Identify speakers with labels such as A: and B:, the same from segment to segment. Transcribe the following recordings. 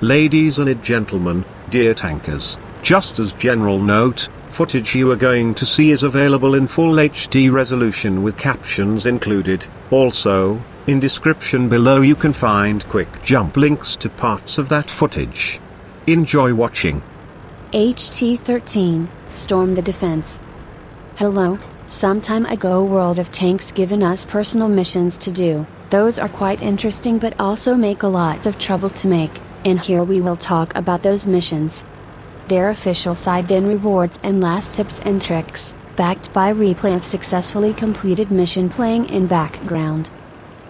A: Ladies and gentlemen, dear tankers, just as general note, footage you are going to see is available in full HD resolution with captions included. Also, in description below you can find quick jump links to parts of that footage. Enjoy watching.
B: HT-13, Storm the Defense. Hello, some time ago World of Tanks given us personal missions to do. Those are quite interesting but also make a lot of trouble to make. And here we will talk about those missions. Their official side then rewards and last tips and tricks, backed by replay of successfully completed mission playing in background.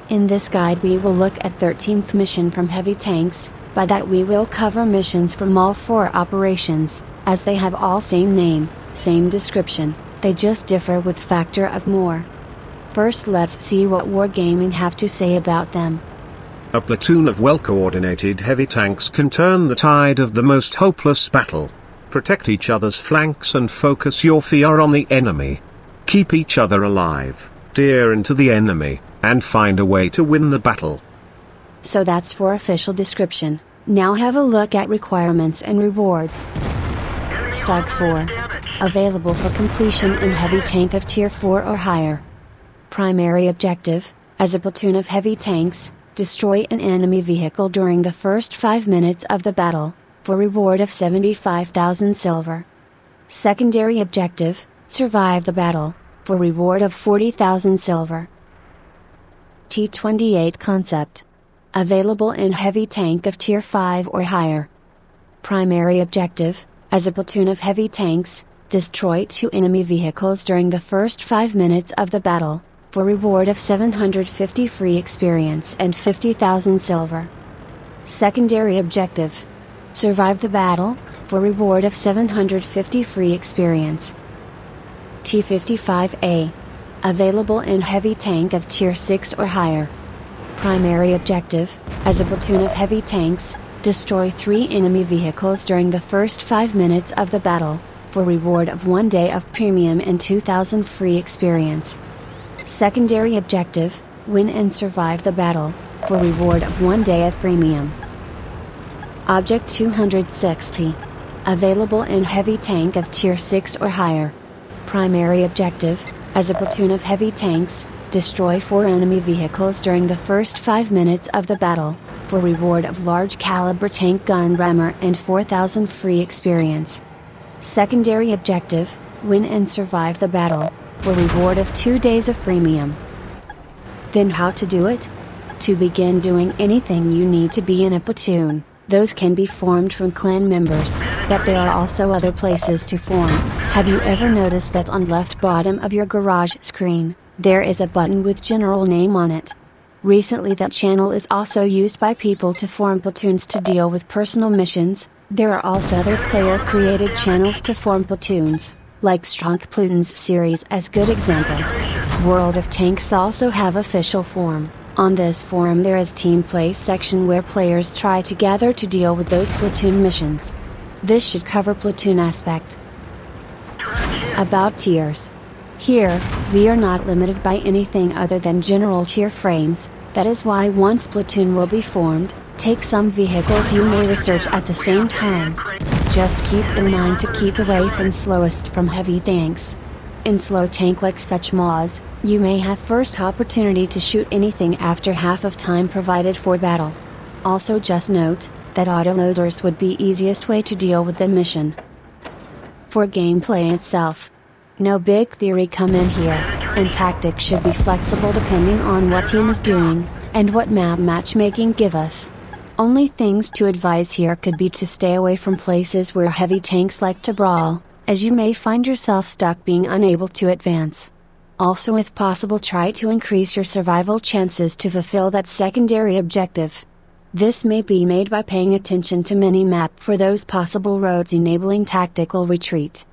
B: In this guide we will look at 13th mission from Heavy Tanks, by that we will cover missions from all 4 operations, as they have all same name, same description, they just differ with factor of more. First let's see what Wargaming have to say about them.
A: A platoon of well-coordinated heavy tanks can turn the tide of the most hopeless battle. Protect each other's flanks and focus your fire on the enemy. Keep each other alive, tear into the enemy, and find a way to win the battle.
B: So that's for official description. Now have a look at requirements and rewards. Stag 4. Available for completion in heavy tank of tier 4 or higher. Primary objective, as a platoon of heavy tanks, destroy an enemy vehicle during the first 5 minutes of the battle, for reward of 75,000 silver. Secondary objective, survive the battle, for reward of 40,000 silver. T-28 concept. Available in heavy tank of tier 5 or higher. Primary objective, as a platoon of heavy tanks, destroy 2 enemy vehicles during the first 5 minutes of the battle, for reward of 750 free experience and 50,000 silver. Secondary objective. Survive the battle, for reward of 750 free experience. T57A. Available in heavy tank of tier 6 or higher. Primary objective, as a platoon of heavy tanks, destroy 3 enemy vehicles during the first 5 minutes of the battle, for reward of 1 day of premium and 2,000 free experience. Secondary objective, win and survive the battle, for reward of 1 day of premium. Object 260. Available in heavy tank of tier 6 or higher. Primary objective, as a platoon of heavy tanks, destroy 4 enemy vehicles during the first 5 minutes of the battle, for reward of large caliber tank gun rammer and 4,000 free experience. Secondary objective, win and survive the battle, for reward of 2 days of premium. Then how to do it? To begin doing anything you need to be in a platoon. Those can be formed from clan members, but there are also other places to form. Have you ever noticed that on left bottom of your garage screen, there is a button with general name on it? Recently that channel is also used by people to form platoons to deal with personal missions. There are also other player created channels to form platoons, like Strong Platoons series as good example. World of Tanks also have official forum. On this forum there is team play section where players try together to deal with those platoon missions. This should cover platoon aspect. About tiers. Here, we are not limited by anything other than general tier frames. That is why once platoon will be formed, take some vehicles you may research at the same time. Just keep in mind to keep away from slowest from heavy tanks. In slow tank like such MAs, you may have first opportunity to shoot anything after half of time provided for battle. Also just note, that autoloaders would be easiest way to deal with the mission. For gameplay itself, no big theory come in here, and tactics should be flexible depending on what team is doing, and what map matchmaking give us. Only things to advise here could be to stay away from places where heavy tanks like to brawl, as you may find yourself stuck being unable to advance. Also if possible try to increase your survival chances to fulfill that secondary objective. This may be made by paying attention to mini-map for those possible roads enabling tactical retreat.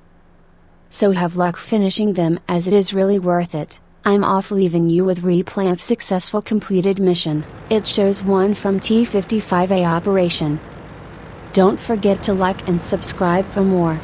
B: so have luck finishing them, as it is really worth it. I'm off, leaving you with replay of successful completed mission. It shows one from T57 operation. Don't forget to like and subscribe for more.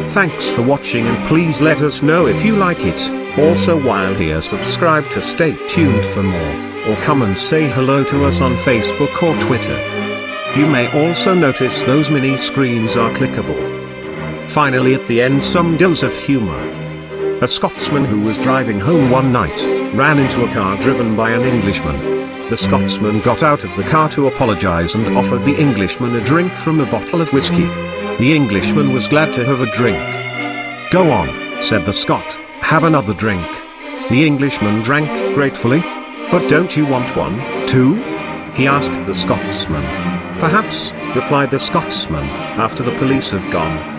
A: Thanks for watching, and please let us know if you like it. Also, while here, subscribe to stay tuned for more, or come and say hello to us on Facebook or Twitter. You may also notice those mini screens are clickable. Finally, at the end, some dose of humor. A Scotsman who was driving home one night ran into a car driven by an Englishman. The Scotsman got out of the car to apologize and offered the Englishman a drink from a bottle of whiskey. The Englishman was glad to have a drink. "Go on," said the Scot, "have another drink." The Englishman drank gratefully. "But don't you want one, too?" he asked the Scotsman. "Perhaps," replied the Scotsman, "after the police have gone."